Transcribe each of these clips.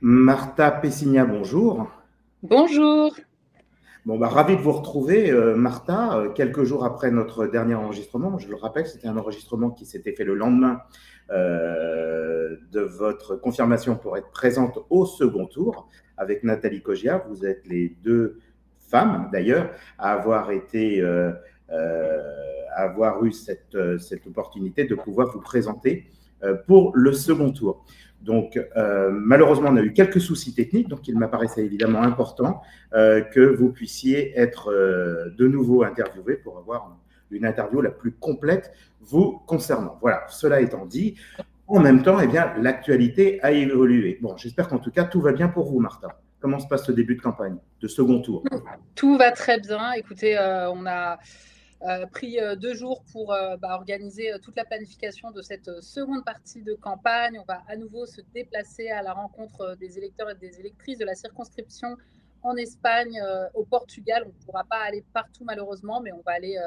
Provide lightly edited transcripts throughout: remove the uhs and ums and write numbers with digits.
Martha Pessigna, bonjour. Bonjour. Ravi de vous retrouver, Martha, quelques jours après notre dernier enregistrement. Je le rappelle, c'était un enregistrement qui s'était fait le lendemain de votre confirmation pour être présente au second tour avec Nathalie Cogia. Vous êtes les deux femmes, d'ailleurs, à avoir été, avoir eu cette opportunité de pouvoir vous présenter pour le second tour. Donc, malheureusement, on a eu quelques soucis techniques, donc il m'apparaissait évidemment important que vous puissiez être de nouveau interviewé pour avoir une interview la plus complète vous concernant. Voilà, cela étant dit, en même temps, eh bien, l'actualité a évolué. Bon, j'espère qu'en tout cas, tout va bien pour vous, Martha. Comment se passe ce début de campagne, de second tour? Tout va très bien. Écoutez, on a pris 2 jours pour organiser toute la planification de cette seconde partie de campagne. On va à nouveau se déplacer à la rencontre des électeurs et des électrices de la circonscription en Espagne, au Portugal. On ne pourra pas aller partout malheureusement, mais on va aller,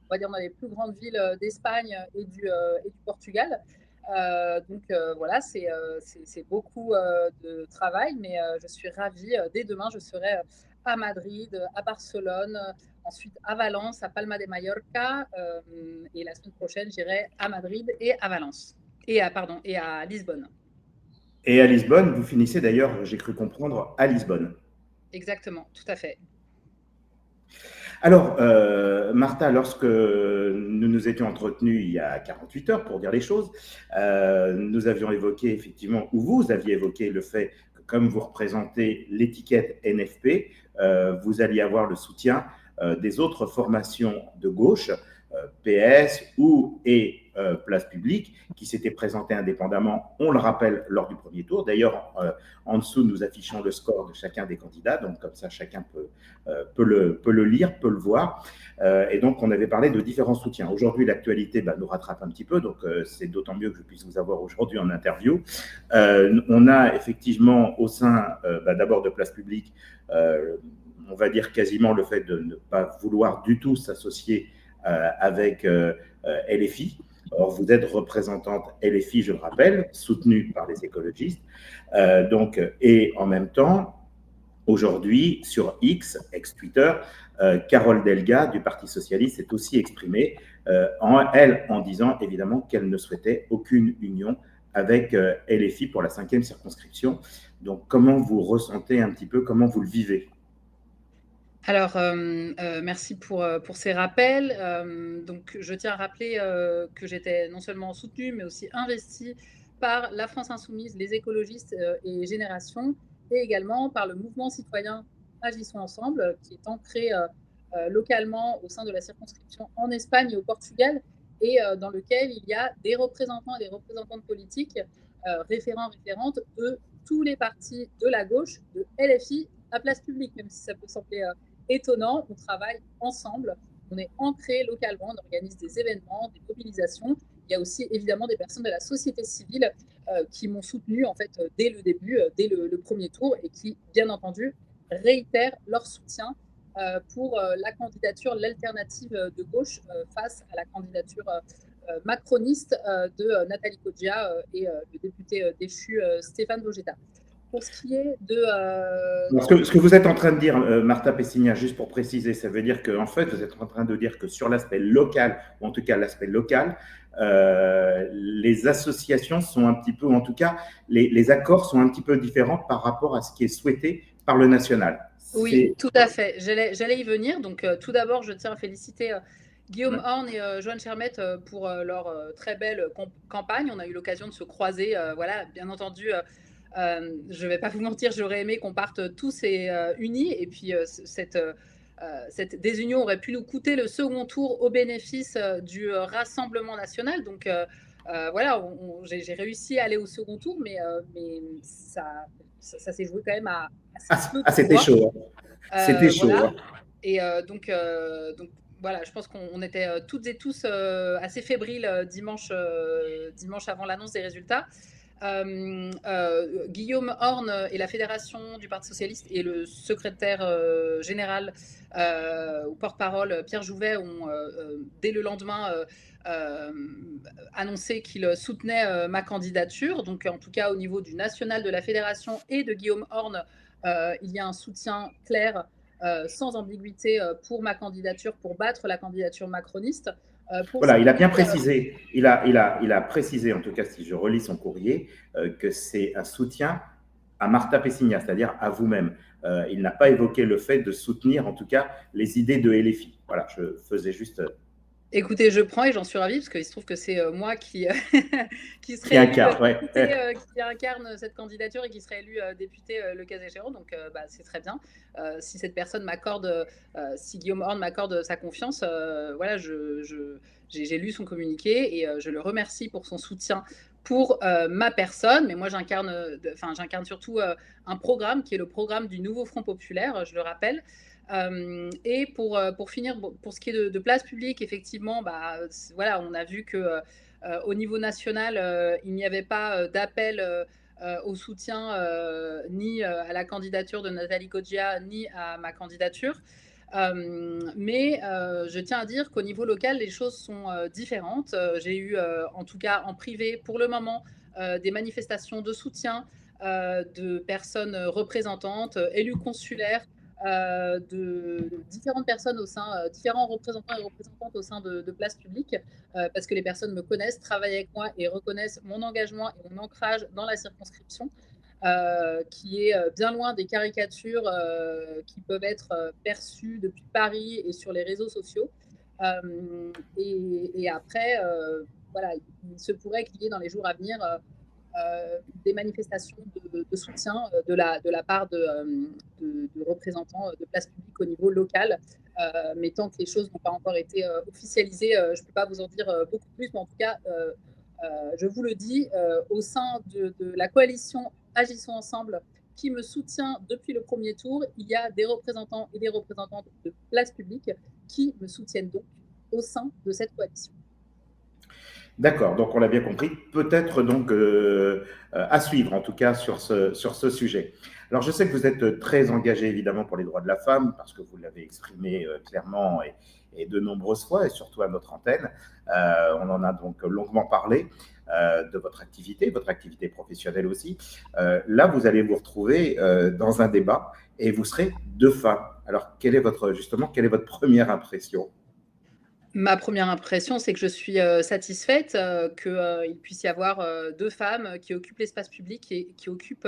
on va dire, dans les plus grandes villes d'Espagne et du Portugal. Voilà, c'est beaucoup de travail, mais je suis ravie. Dès demain, je serai à Madrid, à Barcelone, ensuite à Valence, à Palma de Mallorca, et la semaine prochaine, j'irai à Madrid et à Valence, et à Lisbonne. Et à Lisbonne, vous finissez d'ailleurs, j'ai cru comprendre, à Lisbonne. Exactement, tout à fait. Alors, Martha, lorsque nous nous étions entretenus il y a 48 heures, pour dire les choses, nous avions évoqué effectivement, ou vous aviez évoqué le fait que comme vous représentez l'étiquette NFP, vous alliez avoir le soutien des autres formations de gauche, PS et Place Publique, qui s'étaient présentées indépendamment, on le rappelle, lors du premier tour. D'ailleurs, en dessous, nous affichons le score de chacun des candidats, donc comme ça, chacun peut le lire, peut le voir. Et donc, on avait parlé de différents soutiens. Aujourd'hui, l'actualité nous rattrape un petit peu, donc c'est d'autant mieux que je puisse vous avoir aujourd'hui en interview. On a effectivement au sein d'abord de Place Publique, on va dire quasiment le fait de ne pas vouloir du tout s'associer avec LFI. Or, vous êtes représentante LFI, je le rappelle, soutenue par les écologistes. Et en même temps, aujourd'hui, sur X, ex-Twitter, Carole Delga du Parti socialiste s'est aussi exprimée, en disant évidemment qu'elle ne souhaitait aucune union avec LFI pour la 5e circonscription. Donc, comment vous ressentez un petit peu, comment vous le vivez? Alors, merci pour ces rappels. Donc, je tiens à rappeler que j'étais non seulement soutenue, mais aussi investie par la France Insoumise, les écologistes et Génération, et également par le mouvement citoyen Agissons Ensemble, qui est ancré localement au sein de la circonscription en Espagne et au Portugal, et dans lequel il y a des représentants et des représentantes politiques, référents, référentes de tous les partis de la gauche, de LFI à Place Publique, même si ça peut sembler étonnant. On travaille ensemble, on est ancré localement, on organise des événements, des mobilisations. Il y a aussi évidemment des personnes de la société civile qui m'ont soutenu en fait dès le début, dès le premier tour, et qui, bien entendu, réitèrent leur soutien pour la candidature, l'alternative de gauche face à la candidature macroniste de Nathalie Cogia et le député déchu Stéphane Vogetta. Pour ce qui est de... Ce que vous êtes en train de dire, Martha Pessigna, juste pour préciser, ça veut dire qu'en fait, vous êtes en train de dire que sur l'aspect local, ou en tout cas l'aspect local, les associations sont un petit peu, ou en tout cas, les accords sont un petit peu différents par rapport à ce qui est souhaité par le national. Oui, tout à fait. J'allais y venir. Donc, tout d'abord, je tiens à féliciter Guillaume Ouais. Horn et Joanne Chermette pour leur très belle campagne. On a eu l'occasion de se croiser. Voilà, bien entendu, je ne vais pas vous mentir, j'aurais aimé qu'on parte tous unis. Et puis, cette désunion aurait pu nous coûter le second tour au bénéfice du Rassemblement national. Donc, voilà, j'ai réussi à aller au second tour, mais ça s'est joué quand même à assez peu de C'était voix. chaud. C'était chaud. Voilà. Et donc, voilà, je pense qu'on était toutes et tous assez fébriles dimanche avant l'annonce des résultats. Guillaume Horn et la fédération du Parti socialiste et le secrétaire général ou porte-parole Pierre Jouvet ont dès le lendemain annoncé qu'ils soutenaient ma candidature. Donc en tout cas au niveau du national de la fédération et de Guillaume Horn, il y a un soutien clair sans ambiguïté pour ma candidature, pour battre la candidature macroniste. Voilà, il a bien précisé, il a précisé, en tout cas si je relis son courrier, que c'est un soutien à Marta Pessigna, c'est-à-dire à vous-même. Il n'a pas évoqué le fait de soutenir, en tout cas, les idées de LFI. Voilà, je faisais juste... Écoutez, je prends et j'en suis ravie parce qu'il se trouve que c'est moi qui, qui serait qui élu incarne, ouais. député, qui incarne cette candidature et qui serait élu député le cas échéant. Donc, c'est très bien. Si cette personne m'accorde, si Guillaume Horn m'accorde sa confiance, voilà, j'ai lu son communiqué et je le remercie pour son soutien pour ma personne. Mais moi, j'incarne surtout un programme qui est le programme du Nouveau Front Populaire, je le rappelle. Et pour finir, pour ce qui est de place publique, effectivement, voilà, on a vu que au niveau national, il n'y avait pas d'appel au soutien ni à la candidature de Nathalie Coggia, ni à ma candidature. Mais je tiens à dire qu'au niveau local, les choses sont différentes. J'ai eu, en tout cas en privé, pour le moment, des manifestations de soutien de personnes représentantes, élus consulaires, de différentes personnes au sein, différents représentants et représentantes au sein de places publiques, parce que les personnes me connaissent, travaillent avec moi et reconnaissent mon engagement et mon ancrage dans la circonscription, qui est bien loin des caricatures qui peuvent être perçues depuis Paris et sur les réseaux sociaux. Et après, voilà, il se pourrait qu'il y ait dans les jours à venir des manifestations de soutien de la part de représentants de places publiques au niveau local. Mais tant que les choses n'ont pas encore été officialisées, je ne peux pas vous en dire beaucoup plus. Mais en tout cas, je vous le dis, au sein de la coalition Agissons ensemble, qui me soutient depuis le premier tour, il y a des représentants et des représentantes de places publiques qui me soutiennent donc au sein de cette coalition. D'accord, donc on l'a bien compris. Peut-être donc à suivre, en tout cas, sur ce sujet. Alors, je sais que vous êtes très engagé, évidemment, pour les droits de la femme, parce que vous l'avez exprimé clairement et de nombreuses fois, et surtout à notre antenne. On en a donc longuement parlé de votre activité professionnelle aussi. Là, vous allez vous retrouver dans un débat et vous serez deux femmes. Alors, quelle est votre première impression? Ma première impression, c'est que je suis satisfaite qu'il puisse y avoir deux femmes qui occupent l'espace public et qui occupent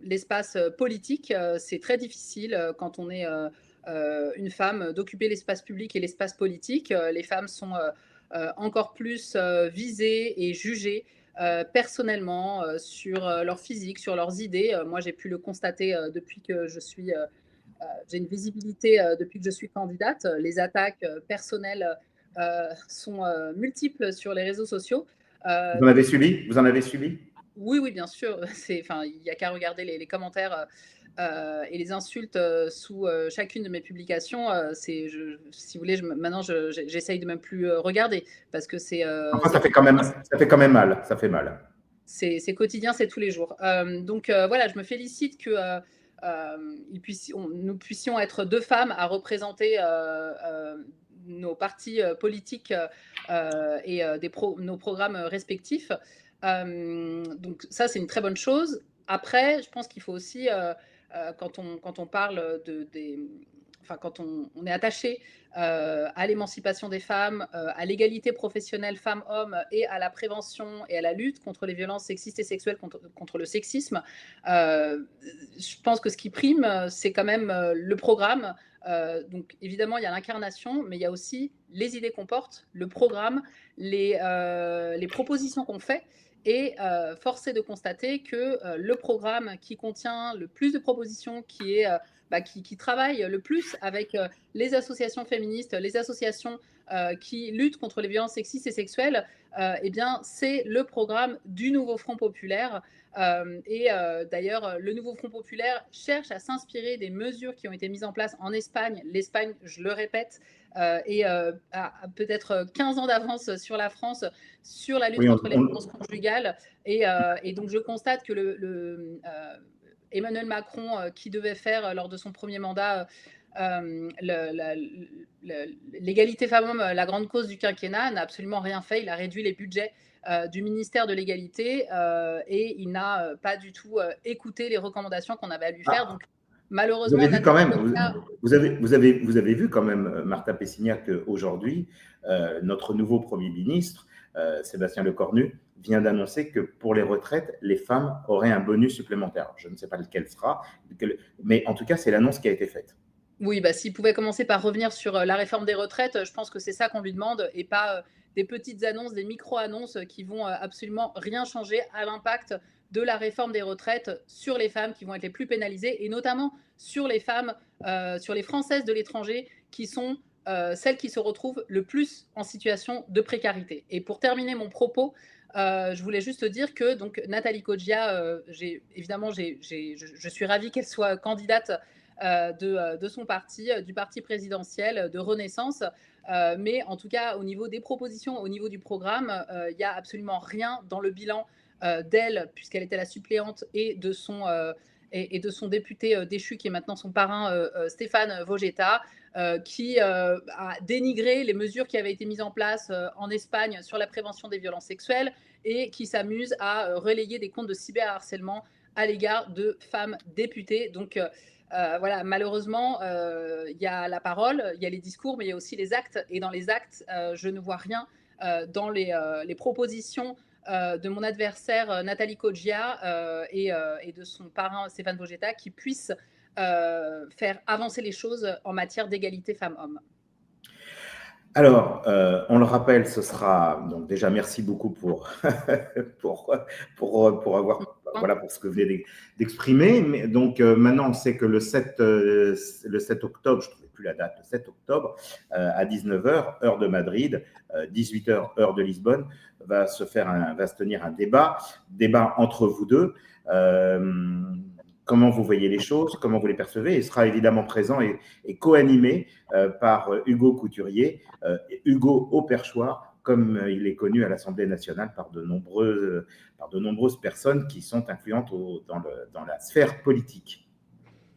l'espace politique. C'est très difficile quand on est une femme d'occuper l'espace public et l'espace politique. Les femmes sont encore plus visées et jugées personnellement sur leur physique, sur leurs idées. Moi, j'ai pu le constater depuis que j'ai une visibilité depuis que je suis candidate. Les attaques personnelles sont multiples sur les réseaux sociaux. Vous en avez subi? Vous en avez subi? Oui, oui, bien sûr. Il n'y a qu'à regarder les commentaires et les insultes sous chacune de mes publications. Si vous voulez, maintenant, j'essaye de même plus regarder parce que Enfin, ça fait quand même mal. Ça fait mal. C'est quotidien, c'est tous les jours. Donc voilà, je me félicite que nous puissions être deux femmes à représenter nos partis politiques et nos programmes respectifs. Donc ça, c'est une très bonne chose. Après, je pense qu'il faut aussi, quand on parle quand on est attaché à l'émancipation des femmes, à l'égalité professionnelle femmes-hommes et à la prévention et à la lutte contre les violences sexistes et sexuelles, contre le sexisme, je pense que ce qui prime, c'est quand même le programme. Donc évidemment, il y a l'incarnation, mais il y a aussi les idées qu'on porte, le programme, les propositions qu'on fait. Et force est de constater que le programme qui contient le plus de propositions, qui est qui travaille le plus avec les associations féministes, les associations qui luttent contre les violences sexistes et sexuelles, eh bien, c'est le programme du Nouveau Front Populaire. D'ailleurs, le Nouveau Front Populaire cherche à s'inspirer des mesures qui ont été mises en place en Espagne. L'Espagne, je le répète, a peut-être 15 ans d'avance sur la France sur la lutte Oui, contre les violences conjugales. Et donc, je constate que Emmanuel Macron, qui devait faire lors de son premier mandat l'égalité femmes-hommes, la grande cause du quinquennat, n'a absolument rien fait. Il a réduit les budgets du ministère de l'égalité et il n'a pas du tout écouté les recommandations qu'on avait à lui faire. Donc, vous malheureusement, avez vu quand Nathalie même, Kotka, vous avez vu quand même, Marta Pessiniak, qu'aujourd'hui, notre nouveau Premier ministre, Sébastien Lecornu, vient d'annoncer que pour les retraites, les femmes auraient un bonus supplémentaire. Je ne sais pas lequel sera, mais en tout cas, c'est l'annonce qui a été faite. oui, s'il pouvait commencer par revenir sur la réforme des retraites, je pense que c'est ça qu'on lui demande et pas des petites annonces, des micro-annonces qui vont absolument rien changer à l'impact de la réforme des retraites sur les femmes qui vont être les plus pénalisées et notamment sur les femmes, sur les Françaises de l'étranger qui sont celles qui se retrouvent le plus en situation de précarité. Et pour terminer mon propos, je voulais juste dire que donc, Nathalie Coggia, je suis ravie qu'elle soit candidate de son parti, du parti présidentiel de Renaissance. Mais en tout cas, au niveau des propositions, au niveau du programme, il n'y a absolument rien dans le bilan d'elle, puisqu'elle était la suppléante, et de son député déchu, qui est maintenant son parrain, Stéphane Vojetta, qui a dénigré les mesures qui avaient été mises en place en Espagne sur la prévention des violences sexuelles et qui s'amuse à relayer des comptes de cyberharcèlement à l'égard de femmes députées. Donc, voilà, malheureusement, il y a la parole, il y a les discours, mais il y a aussi les actes. Et dans les actes, je ne vois rien dans les propositions de mon adversaire Nathalie Coggia et de son parrain Stéphane Vojetta qui puissent faire avancer les choses en matière d'égalité femmes-hommes. Alors, on le rappelle, ce sera donc déjà merci beaucoup pour pour avoir voilà pour ce que vous venez d'exprimer. Mais donc maintenant, on sait que le 7 octobre, je ne trouvais plus la date, le 7 octobre à 19h, heure de Madrid, 18h, heure de Lisbonne, va se tenir un débat entre vous deux. Comment vous voyez les choses, comment vous les percevez. Il sera évidemment présent et co-animé par Hugo Couturier, Hugo au perchoir, comme il est connu à l'Assemblée nationale par de nombreuses personnes qui sont influentes dans la sphère politique.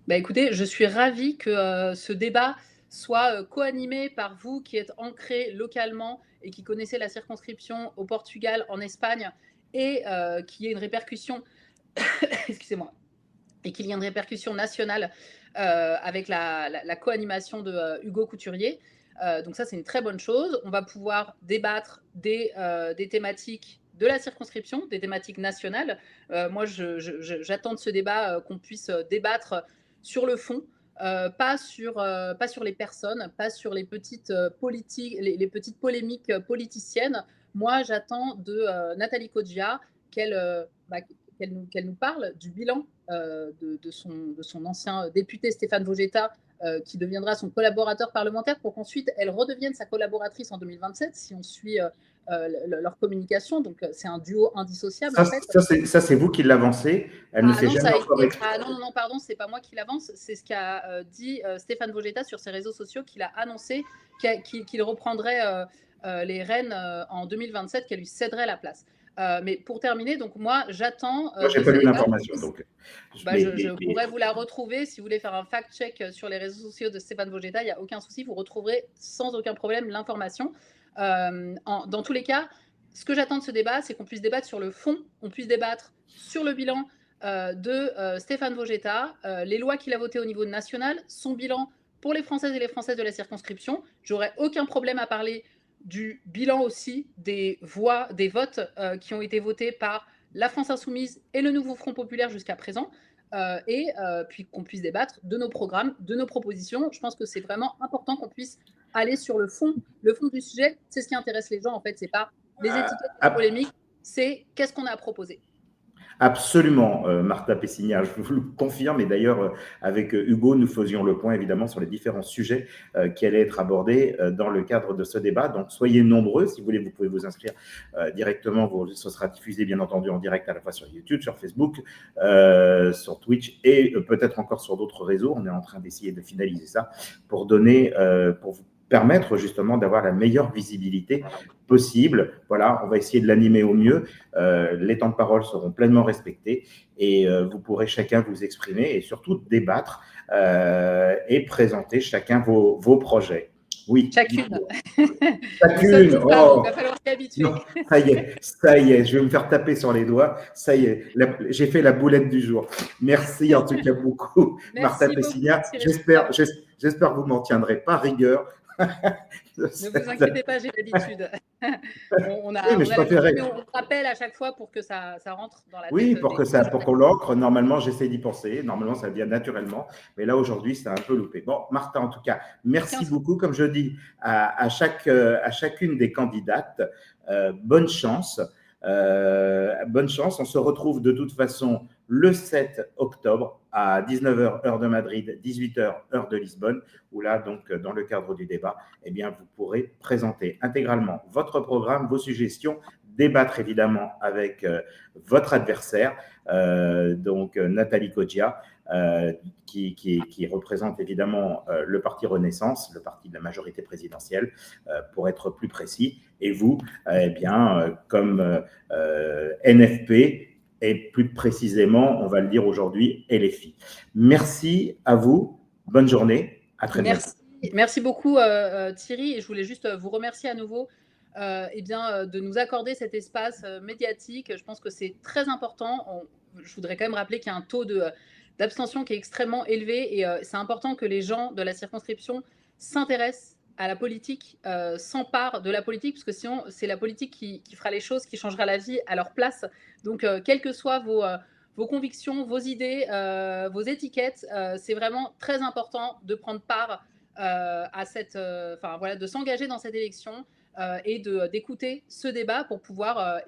Écoutez, je suis ravie que ce débat soit co-animé par vous qui êtes ancré localement et qui connaissez la circonscription au Portugal, en Espagne, et qui ait une répercussion, excusez-moi, et qu'il y ait une répercussion nationale avec la co-animation de Hugo Couturier. Donc ça, c'est une très bonne chose. On va pouvoir débattre des thématiques de la circonscription, des thématiques nationales. Moi, j'attends de ce débat qu'on puisse débattre sur le fond, pas sur les personnes, pas sur les petites politiques, les petites polémiques politiciennes. Moi, j'attends de Nathalie Coggia qu'elle nous parle du bilan de son ancien député Stéphane Vojetta, qui deviendra son collaborateur parlementaire, pour qu'ensuite elle redevienne sa collaboratrice en 2027, si on suit leur communication. Donc c'est un duo indissociable. Ça, c'est vous qui l'avancez. Elle ne s'est jamais encore exprimée. Non, pardon, c'est pas moi qui l'avance. C'est ce qu'a dit Stéphane Vojetta sur ses réseaux sociaux, qu'il a annoncé qu'il reprendrait les rênes en 2027, qu'elle lui céderait la place. Mais pour terminer, donc moi, j'attends. Moi, j'ai pas lu l'information, donc. Je pourrais vous la retrouver si vous voulez faire un fact-check sur les réseaux sociaux de Stéphane Vojetta. Il n'y a aucun souci, vous retrouverez sans aucun problème l'information. Dans tous les cas, ce que j'attends de ce débat, c'est qu'on puisse débattre sur le fond, on puisse débattre sur le bilan de Stéphane Vojetta, les lois qu'il a votées au niveau national, son bilan pour les Françaises et les Français de la circonscription. J'aurais aucun problème à parler du bilan aussi des votes qui ont été votés par la France Insoumise et le Nouveau Front Populaire jusqu'à présent, et puis qu'on puisse débattre de nos programmes, de nos propositions. Je pense que c'est vraiment important qu'on puisse aller sur le fond du sujet. C'est ce qui intéresse les gens, en fait. C'est pas les étiquettes, les polémiques, c'est qu'est-ce qu'on a à proposer. Absolument, Martha Pessignat, je vous le confirme. Et d'ailleurs, avec Hugo, nous faisions le point évidemment sur les différents sujets qui allaient être abordés dans le cadre de ce débat. Donc, soyez nombreux. Si vous voulez, vous pouvez vous inscrire directement. Ce sera diffusé, bien entendu, en direct à la fois sur YouTube, sur Facebook, sur Twitch et peut-être encore sur d'autres réseaux. On est en train d'essayer de finaliser ça pour donner, pour vous permettre justement d'avoir la meilleure visibilité possible. Voilà, on va essayer de l'animer au mieux. Les temps de parole seront pleinement respectés et vous pourrez chacun vous exprimer et surtout débattre et présenter chacun vos projets. Oui. Chacune. Chacune. Il va falloir s'y habituer. Non, ça y est, je vais me faire taper sur les doigts. Ça y est, j'ai fait la boulette du jour. Merci en tout cas beaucoup, Martha Pessignat. J'espère que vous m'en tiendrez pas rigueur. Ne vous inquiétez pas, j'ai l'habitude. On rappelle à chaque fois pour que ça rentre dans la tête. Oui, pour qu'on l'ancre. Normalement, j'essaie d'y penser. Normalement, ça vient naturellement. Mais là, aujourd'hui, c'est un peu loupé. Bon, Martha, en tout cas, merci beaucoup. Comme je dis à chacune des candidates, bonne chance. Bonne chance. On se retrouve de toute façon le 7 octobre à 19h heure de Madrid, 18h heure de Lisbonne, où là, donc, dans le cadre du débat, eh bien, vous pourrez présenter intégralement votre programme, vos suggestions, débattre évidemment avec votre adversaire, donc Nathalie Coggia, qui représente évidemment le parti Renaissance, le parti de la majorité présidentielle, pour être plus précis. Et vous, eh bien, comme NFP, et plus précisément, on va le dire aujourd'hui, LFI. Merci à vous. Bonne journée. À très bientôt. Merci beaucoup, Thierry. Et je voulais juste vous remercier à nouveau de nous accorder cet espace médiatique. Je pense que c'est très important. Je voudrais quand même rappeler qu'il y a un taux d'abstention qui est extrêmement élevé et c'est important que les gens de la circonscription s'intéressent à la politique, s'emparent de la politique, parce que sinon, c'est la politique qui fera les choses, qui changera la vie à leur place. Donc, quelles que soient vos convictions, vos idées, vos étiquettes, c'est vraiment très important de prendre part à de s'engager dans cette élection et d'écouter ce débat pour pouvoir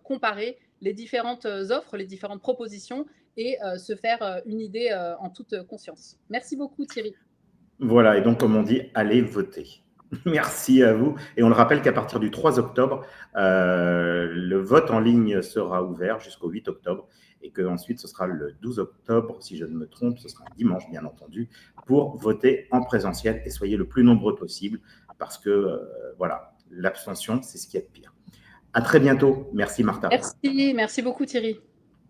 comparer les différentes offres, les différentes propositions et se faire une idée en toute conscience. Merci beaucoup, Thierry. Voilà, et donc, comme on dit, allez voter. Merci à vous. Et on le rappelle qu'à partir du 3 octobre, le vote en ligne sera ouvert jusqu'au 8 octobre et qu'ensuite, ce sera le 12 octobre, si je ne me trompe, ce sera un dimanche, bien entendu, pour voter en présentiel et soyez le plus nombreux possible parce que, voilà, l'abstention, c'est ce qu'il y a de pire. À très bientôt. Merci, Martha. Merci beaucoup, Thierry.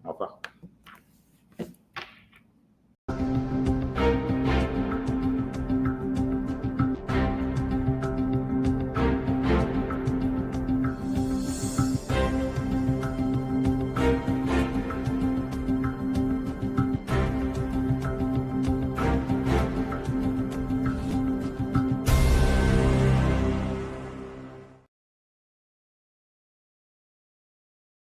Au revoir.